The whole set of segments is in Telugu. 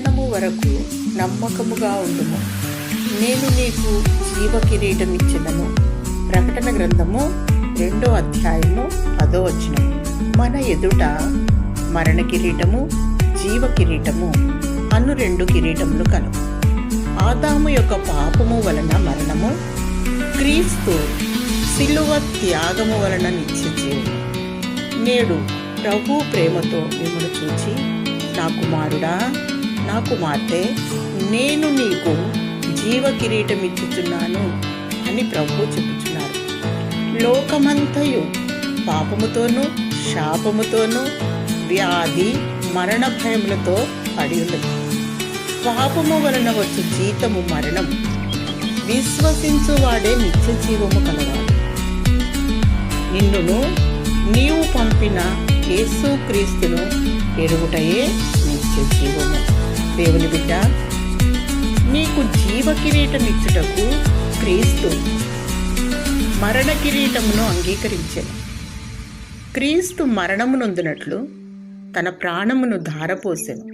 మరణము వరకు నమ్మకముగా ఉండుము, నేను నీకు జీవ కిరీటం ఇచ్చెదను. ప్రకటన గ్రంథము 2వ అధ్యాయము 10వ వచనం. మన ఎదుట మరణ కిరీటము, జీవ కిరీటము అను 2 కిరీటములు కలవు. ఆదాము యొక్క పాపము వలన మరణము, క్రీస్తు శిలువ త్యాగము వలన నిత్యజీవము. నేడు ప్రభు ప్రేమతో మిమ్మల్ని చూచి, నా కుమారుడా, నా కుమార్తె, నేను నీకు జీవ కిరీటం ఇచ్చుచున్నాను అని ప్రభు చెప్పుచున్నారు. లోకమంతయు పాపముతోనూ శాపముతోనూ వ్యాధి మరణ భయములతో పడి ఉన్నది. పాపము వలన వచ్చు జీతము మరణం, విశ్వసించువాడే నిత్య జీవము కలవాడు. నిన్నును నీవు పంపిన యేసు క్రీస్తును ఎరుగుటయే నిత్య జీవము. దేవుని బిడ్డ, నీకు జీవ కిరీటం ఇచ్చుటకు క్రీస్తు మరణ కిరీటమును అంగీకరించెను. క్రీస్తు మరణము నొందినట్లు తన ప్రాణమును ధారపోసెను.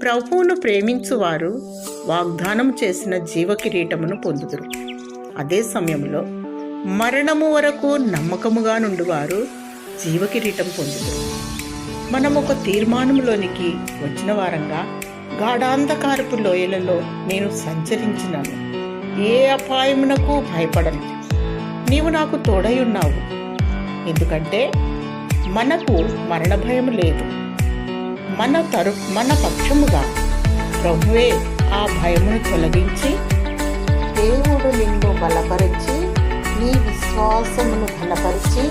ప్రభువును ప్రేమించువారు వాగ్దానం చేసిన జీవ కిరీటమును పొందుదురు. అదే సమయంలో మరణము వరకు నమ్మకముగా నుండివారు జీవ కిరీటం పొందుదురు. మనం ఒక తీర్మానంలోనికి వచ్చిన వారంగా, గాఢాంధకారపు లోయలలో నేను సంచరించినాను, ఏ అపాయమునకు భయపడను, నీవు నాకు తోడై ఉన్నావు. ఎందుకంటే మనకు మరణ భయం లేదు. మన పక్షముగా ప్రభువే ఆ భయమును తొలగించి, దేవుడు నిన్ను బలపరిచి, నీ విశ్వాసమును బలపరిచి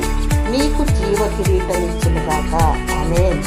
నీకు జీవ కిరీటం ఇచ్చునుగాక. ఆమేన్.